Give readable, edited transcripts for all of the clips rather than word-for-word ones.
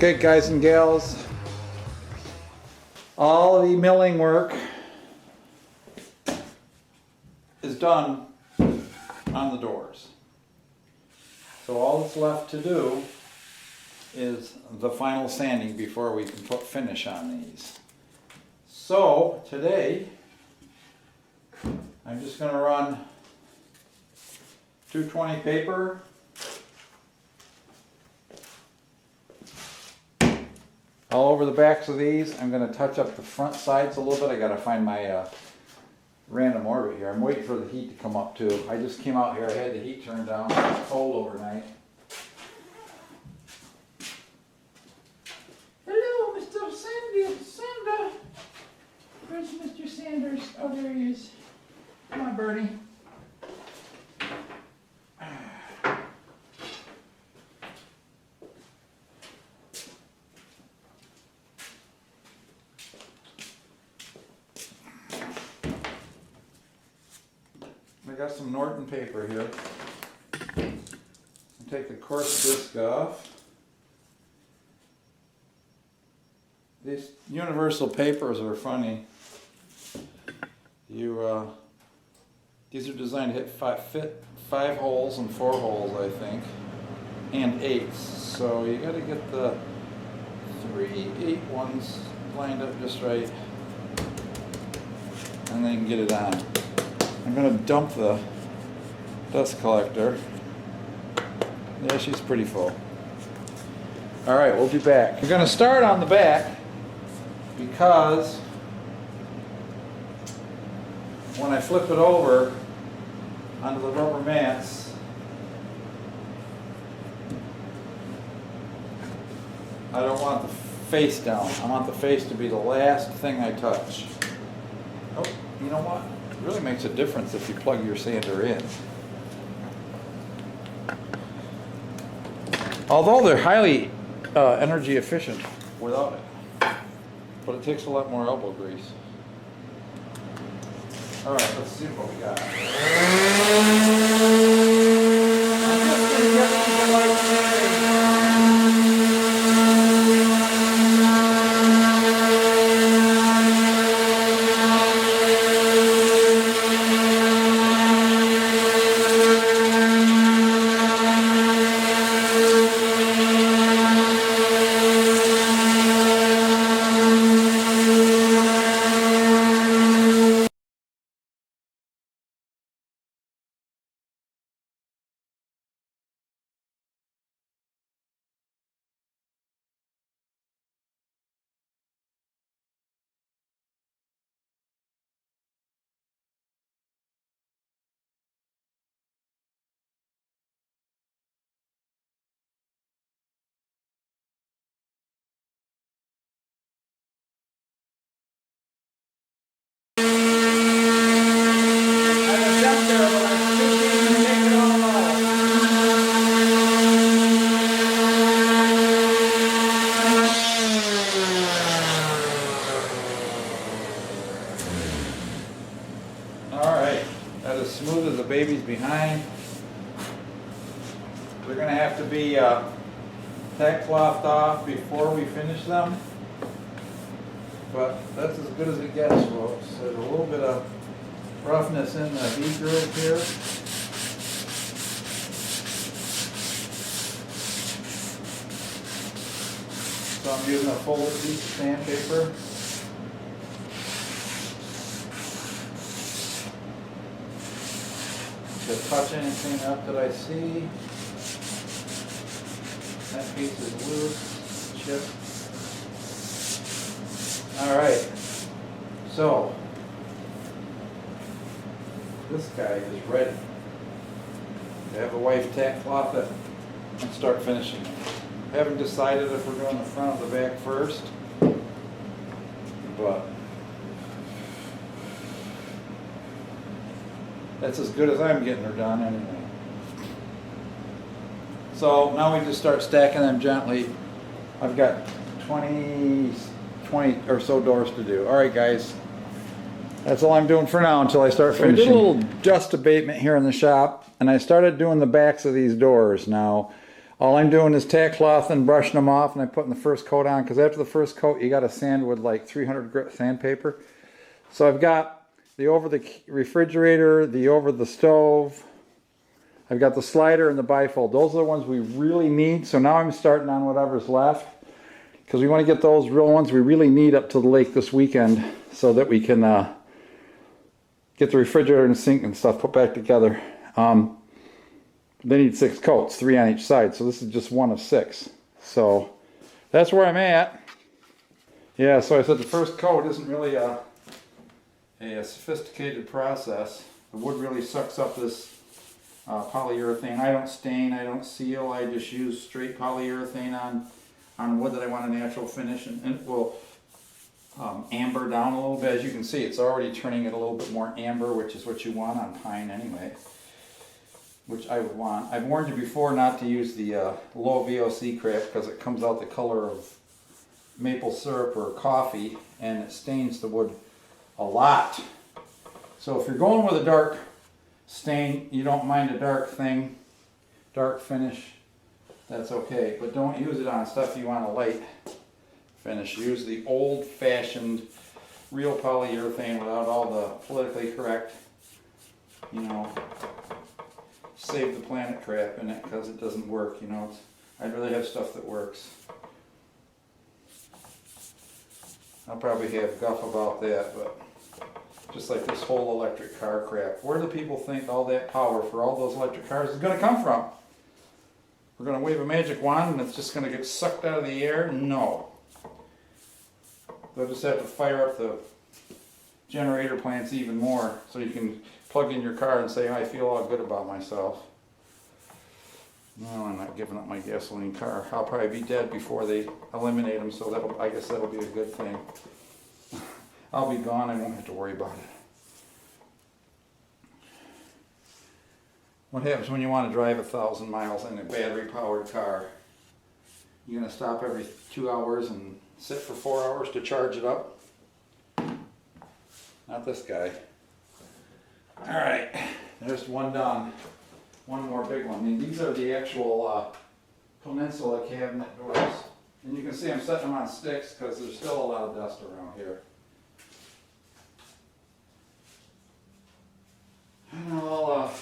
Okay, guys and gals, all of the milling work is done on the doors. So all that's left to do is the final sanding before we can put finish on these. So today, I'm just going to run 220 paper all over the backs of these. I'm going to touch up the front sides a little bit. I got to find my random orbit here. I'm waiting for the heat to come up too. I just came out here. I had the heat turned down. It was cold overnight. Hello, Mr. Sanders. Where's Mr. Sanders? Oh, there he is. Come on, Bernie. I got some Norton paper here. I'll take the coarse disc off. These universal papers are funny. These are designed to fit 5 holes and 4 holes, I think, and 8s. So you got to get the 3 8 ones lined up just right, and then get it on. I'm going to dump the dust collector. Yeah, she's pretty full. All right, we'll be back. We're going to start on the back because when I flip it over onto the rubber mats, I don't want the face down. I want the face to be the last thing I touch. Oh, you know what? It really makes a difference if you plug your sander in. Although they're highly energy efficient without it, but it takes a lot more elbow grease. All right, let's see what we got. Smooth as the babies behind. They're going to have to be tack clothed off before we finish them, but that's as good as it gets, folks. There's a little bit of roughness in the V groove here. So I'm using a folded piece of sandpaper. To touch anything up that I see. That piece is loose, chipped. All right, so this guy is ready to have a wife tack cloth it and start finishing it. I haven't decided if we're doing the front or the back first, but that's as good as I'm getting her done anyway. So now we just start stacking them gently. I've got 20 or so doors to do. All right, guys. That's all I'm doing for now until I start finishing. We did a little dust abatement here in the shop, and I started doing the backs of these doors. Now, All I'm doing is tack cloth and brushing them off, and I'm putting the first coat on, because after the first coat you got to sand with like 300 grit sandpaper. So I've got the over the refrigerator, the over the stove, I've got the slider and the bifold. Those are the ones we really need. So now I'm starting on whatever's left, because we want to get those real ones we really need up to the lake this weekend, so that we can get the refrigerator and sink and stuff put back together. They need 6 coats, 3 on each side, so this is just one of 6. So that's where I'm at. Yeah, so I said the first coat isn't really a sophisticated process. The wood really sucks up this polyurethane. I don't stain, I don't seal, I just use straight polyurethane on wood that I want a natural finish, and it will amber down a little bit. As you can see, it's already turning it a little bit more amber, which is what you want on pine anyway, which I would want. I've warned you before not to use the low VOC crap, because it comes out the color of maple syrup or coffee, and it stains the wood a lot. So if you're going with a dark stain, you don't mind a dark thing, dark finish, that's okay. But don't use it on stuff you want a light finish. Use the old-fashioned real polyurethane without all the politically correct, you know, save the planet crap in it, because it doesn't work, you know. I'd rather have stuff that works. I'll probably have guff about that, but just like this whole electric car crap. Where do people think all that power for all those electric cars is going to come from? We're going to wave a magic wand and it's just going to get sucked out of the air? No. They'll just have to fire up the generator plants even more, so you can plug in your car and say, I feel all good about myself. No, I'm not giving up my gasoline car. I'll probably be dead before they eliminate them, so I guess that'll be a good thing. I'll be gone, I won't have to worry about it. What happens when you want to drive 1,000 miles in a battery-powered car? You're going to stop every 2 hours and sit for 4 hours to charge it up? Not this guy. Alright, there's one done. One more big one. I mean, these are the actual Peninsula cabinet doors. And you can see I'm setting them on sticks because there's still a lot of dust around here. And I'll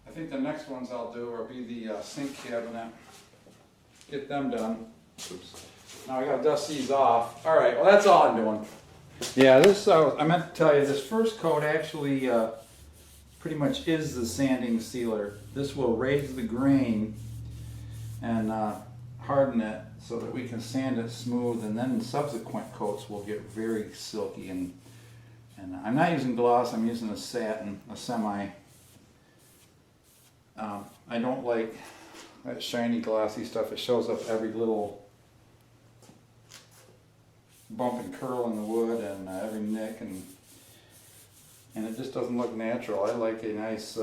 I think the next ones I'll do will be the sink cabinet. Get them done. Oops. Now I gotta dust these off. Alright, well that's all I'm doing. Yeah, this, I meant to tell you, this first coat actually pretty much is the sanding sealer. This will raise the grain and harden it so that we can sand it smooth, and then subsequent coats will get very silky. And I'm not using gloss, I'm using a satin, a semi. I don't like that shiny glossy stuff. It shows up every little bump and curl in the wood and every nick, and it just doesn't look natural. I like a nice,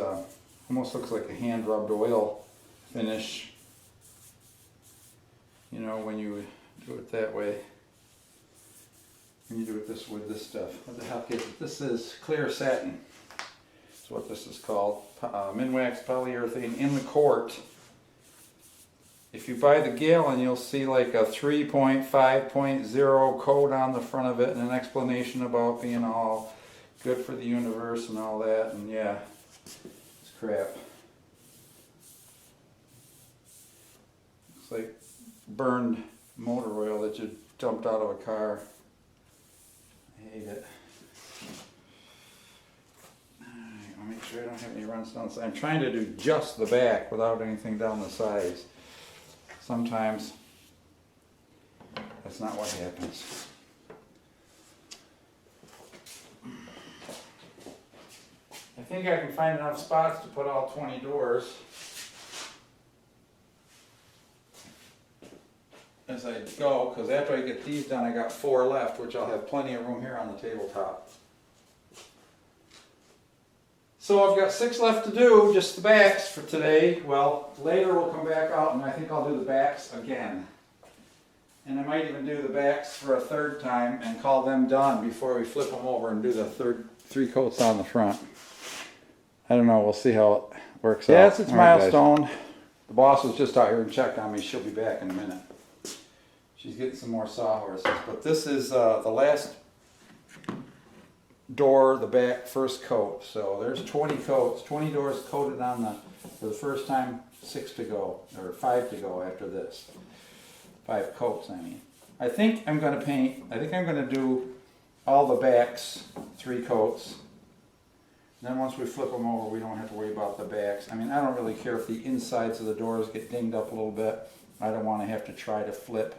almost looks like a hand rubbed oil finish, you know, when you do it that way. When you do it this with this stuff. What the heck is it? This is clear satin. That's what this is called. Minwax polyurethane in the quart. If you buy the gallon, you'll see like a 3.5.0 code on the front of it and an explanation about being all good for the universe and all that. And yeah, it's crap. It's like burned motor oil that you dumped out of a car. I hate it. Alright, I'll make sure I don't have any runs down the side. I'm trying to do just the back without anything down the sides. Sometimes that's not what happens. I think I can find enough spots to put all 20 doors as I go, because after I get these done I got 4 left, which I'll have plenty of room here on the tabletop. So I've got 6 left to do, just the backs for today. Well, later we'll come back out and I think I'll do the backs again. And I might even do the backs for a 3rd time and call them done before we flip them over and do the 3 coats on the front. I don't know, we'll see how it works out. Yes, it's milestone. The boss was just out here and checked on me. She'll be back in a minute. She's getting some more sawhorses. But this is the last door, the back first coat. So there's 20 coats, 20 doors coated on the, for the first time, 6 to go, or 5 to go after this. 5 coats, I mean. I think I'm going to paint, I think I'm going to do all the backs 3 coats. Then once we flip them over, we don't have to worry about the backs. I mean, I don't really care if the insides of the doors get dinged up a little bit. I don't want to have to try to flip,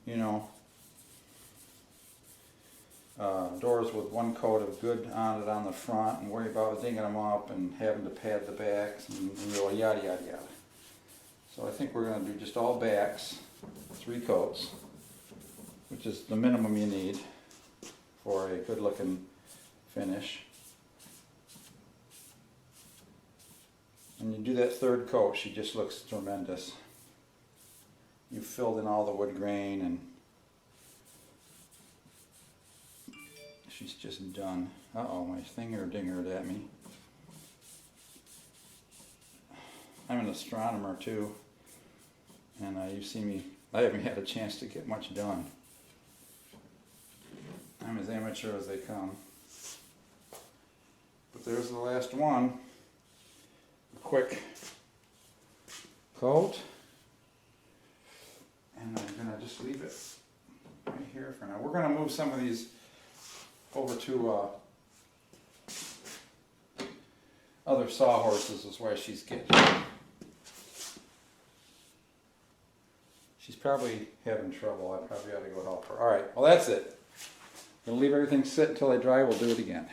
you know, doors with 1 coat of good on it on the front and worry about dinging them up and having to pad the backs and yada yada yada. So I think we're going to do just all backs, 3 coats, which is the minimum you need for a good looking finish. And you do that 3rd coat, she just looks tremendous. You filled in all the wood grain and she's just done. Uh-oh, my thinger dingered at me. I'm an astronomer too, and you see me, I haven't had a chance to get much done. I'm as amateur as they come. But there's the last one. A quick coat. And I'm going to just leave it right here for now. We're going to move some of these over to other sawhorses is where she's getting. She's probably having trouble. I probably ought to go help her. All right, well that's it. We'll leave everything sit until they dry. We'll do it again.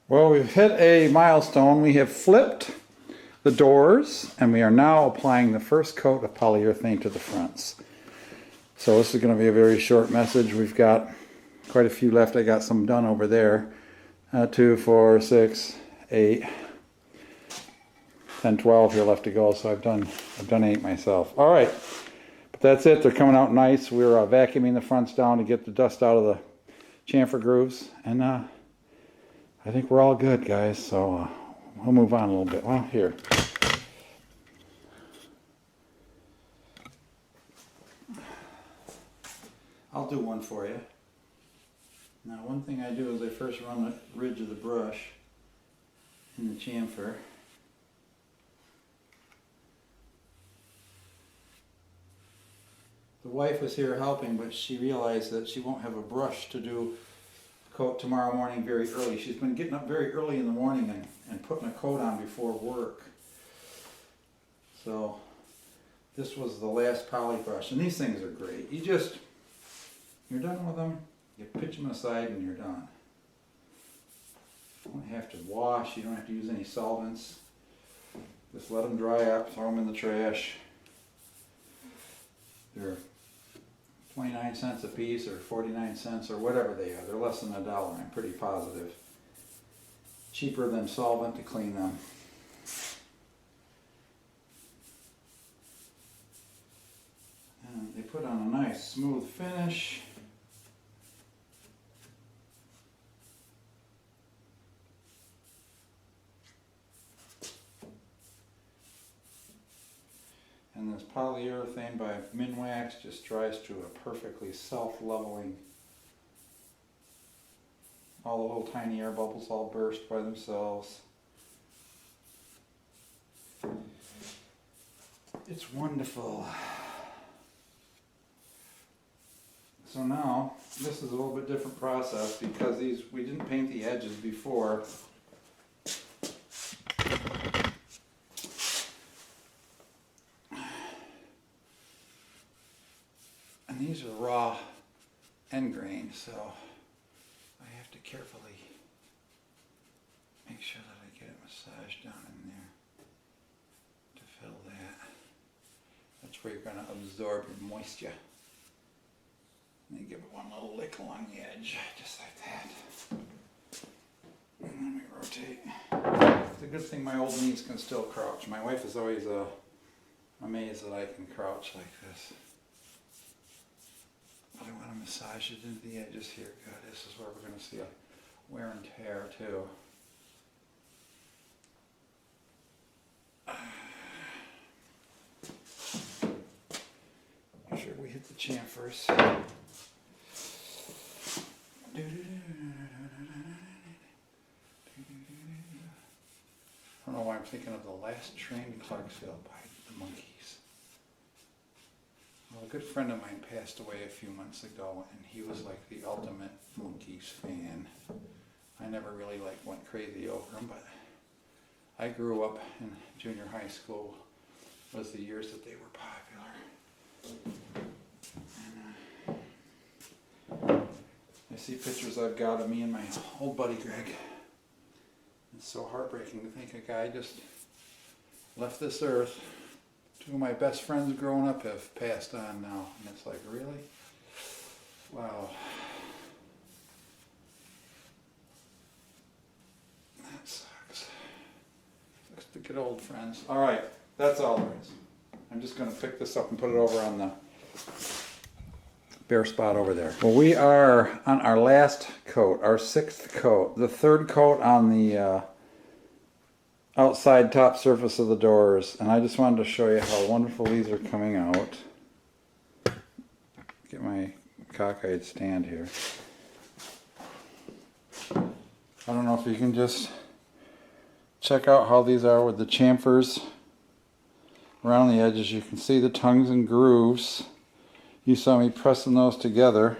Well, we've hit a milestone. We have flipped the doors and we are now applying the first coat of polyurethane to the fronts. So this is going to be a very short message. We've got quite a few left. I got some done over there. 2, 4, 6, 8, 10, 12 here left to go. So I've done 8 myself. All right, but that's it. They're coming out nice. We're vacuuming the fronts down to get the dust out of the chamfer grooves, and I think we're all good, guys. So we'll move on a little bit. Well, here. I'll do one for you. Now, one thing I do is I first run the ridge of the brush in the chamfer. The wife was here helping, but she realized that she won't have a brush to do coat tomorrow morning very early. She's been getting up very early in the morning and putting a coat on before work. So this was the last poly brush, and these things are great. You're done with them, you pitch them aside and you're done. You don't have to wash, you don't have to use any solvents. Just let them dry up, throw them in the trash. They're 29 cents a piece or 49 cents or whatever they are. They're less than $1, I'm pretty positive. Cheaper than solvent to clean them. And they put on a nice smooth finish. And this polyurethane by Minwax just dries to a perfectly self-leveling. All the little tiny air bubbles all burst by themselves. It's wonderful. So now, this is a little bit different process because we didn't paint the edges before. And these are raw end grain, so I have to carefully make sure that I get it massaged down in there to fill that. That's where you're going to absorb your moisture. And then give it one little lick along the edge, just like that. And let me rotate. It's a good thing my old knees can still crouch. My wife is always amazed that I can crouch like this. But I want to massage it into the edges here. Good. This is where we're going to see wear and tear too. Make sure we hit the chamfers. I don't know why I'm thinking of The Last Train to Clarksville by the Monkees. Well, a good friend of mine passed away a few months ago, and he was like the ultimate Monkees fan. I never really went crazy over him, but I grew up in junior high school. Was the years that they were popular. And, I see pictures I've got of me and my old buddy Greg. It's so heartbreaking to think a guy just left this earth. Two of my best friends growing up have passed on now. And it's like, really? Wow. That sucks. Sucks to get old, friends. All right, that's all there is. I'm just going to pick this up and put it over on the bare spot over there. Well, we are on our last coat, our 6th coat, the 3rd coat on the outside top surface of the doors, and I just wanted to show you how wonderful these are coming out. Get my cockeyed stand here. I don't know if you can just check out how these are with the chamfers around the edges. You can see the tongues and grooves. You saw me pressing those together.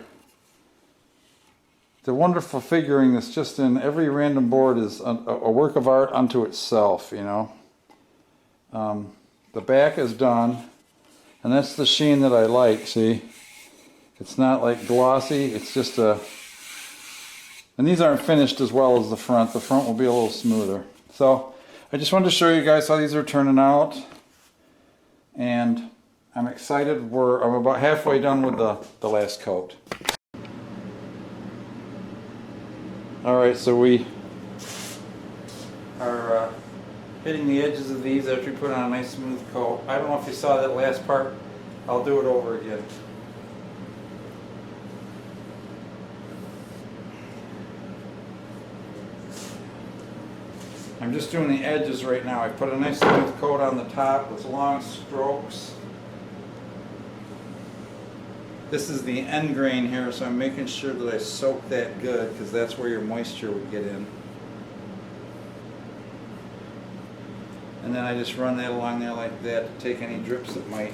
The wonderful figuring that's just in every random board is a work of art unto itself, you know. The back is done, and that's the sheen that I like, see? It's not like glossy, it's just a... And these aren't finished as well as the front. The front will be a little smoother. So, I just wanted to show you guys how these are turning out. And I'm excited. I'm about halfway done with the last coat. Alright, so we are hitting the edges of these after we put on a nice smooth coat. I don't know if you saw that last part. I'll do it over again. I'm just doing the edges right now. I put a nice smooth coat on the top with long strokes. This is the end grain here, so I'm making sure that I soak that good, because that's where your moisture would get in. And then I just run that along there like that to take any drips that might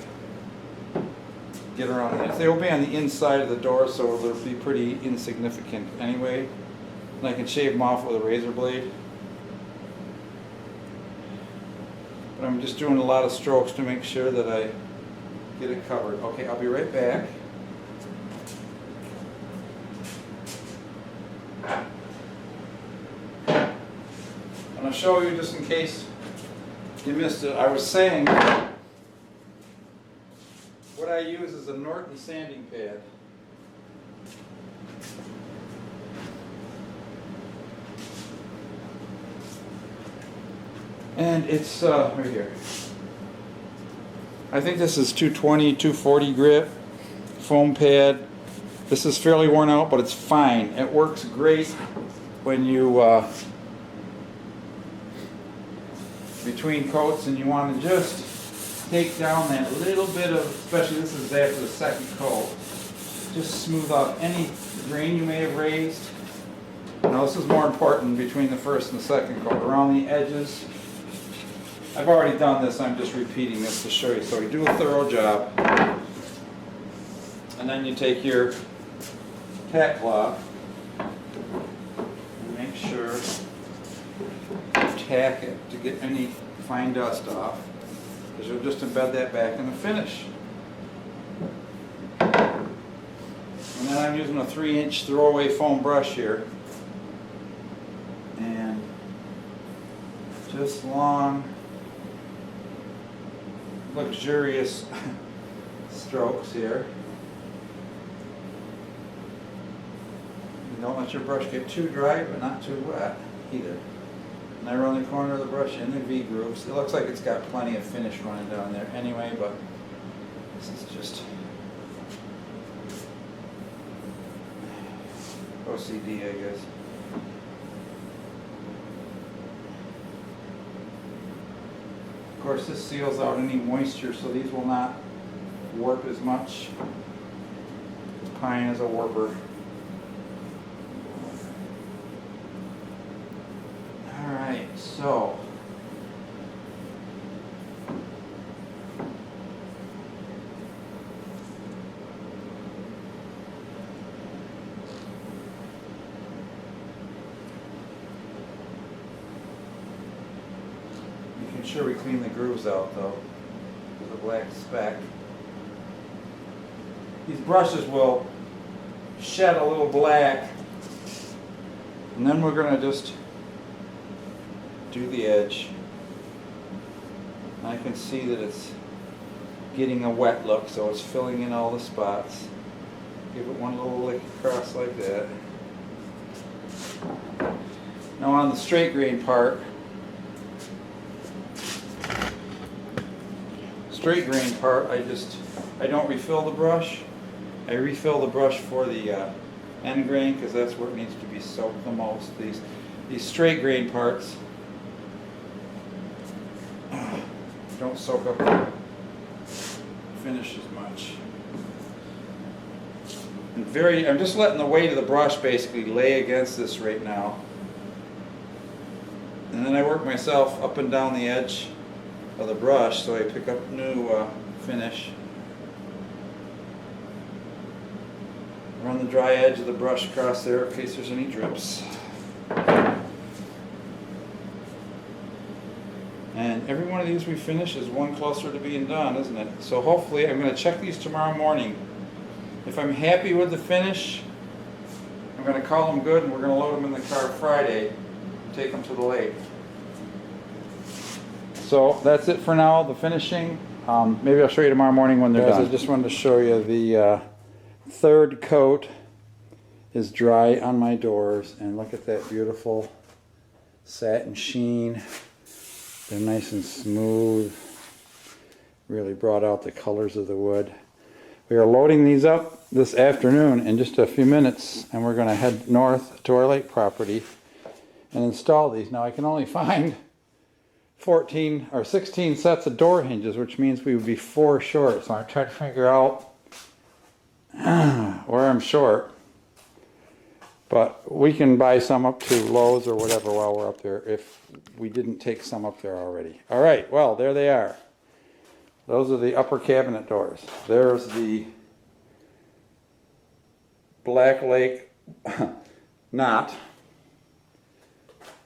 get around there. They will be on the inside of the door, so they'll be pretty insignificant anyway. And I can shave them off with a razor blade. But I'm just doing a lot of strokes to make sure that I get it covered. Okay, I'll be right back. I'm going to show you just in case you missed it. I was saying what I use is a Norton sanding pad. And it's right here. I think this is 220, 240 grit foam pad. This is fairly worn out, but it's fine. It works great when you between coats and you want to just take down that little bit of, especially this is after the 2nd coat, just smooth out any grain you may have raised. Now this is more important between the 1st and the 2nd coat. Around the edges, I've already done this, I'm just repeating this to show you. So you do a thorough job, and then you take your tack cloth and make sure you tack it to get any fine dust off, because you'll just embed that back in the finish. And then I'm using a 3-inch throwaway foam brush here, and just long, luxurious strokes here. And don't let your brush get too dry, but not too wet either. And I run the corner of the brush in the V grooves. It looks like it's got plenty of finish running down there anyway, but this is just OCD, I guess. Of course, this seals out any moisture, so these will not warp as much. Pine is a warper. Alright, so making sure we clean the grooves out though. There's a black speck. These brushes will shed a little black, and then we're going to just do the edge. I can see that it's getting a wet look, so it's filling in all the spots. Give it one little lick across like that. Now on the straight grain part, I don't refill the brush. I refill the brush for the end grain because that's where it needs to be soaked the most. These straight grain parts don't soak up the finish as much. And I'm just letting the weight of the brush basically lay against this right now. And then I work myself up and down the edge of the brush so I pick up new finish. Run the dry edge of the brush across there in case there's any drips. And every one of these we finish is one closer to being done, isn't it? So hopefully, I'm going to check these tomorrow morning. If I'm happy with the finish, I'm going to call them good and we're going to load them in the car Friday and take them to the lake. So that's it for now, the finishing. Maybe I'll show you tomorrow morning when they're done. I just wanted to show you the third coat is dry on my doors, and look at that beautiful satin sheen. They're nice and smooth. Really brought out the colors of the wood. We are loading these up this afternoon in just a few minutes, and we're going to head north to our lake property and install these. Now I can only find 14 or 16 sets of door hinges, which means we would be 4 short. So I'm trying to figure out where I'm short. But we can buy some up to Lowe's or whatever while we're up there if we didn't take some up there already. All right, well, there they are. Those are the upper cabinet doors. There's the Black Lake knot.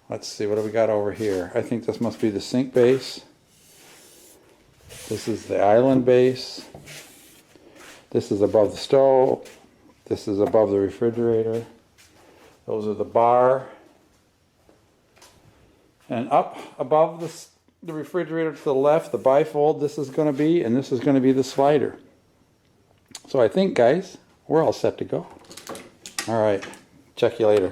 Let's see, what do we got over here? I think this must be the sink base. This is the island base. This is above the stove. This is above the refrigerator. Those are the bar. And up above the refrigerator to the left, the bifold, this is going to be, and this is going to be the slider. So I think, guys, we're all set to go. All right, check you later.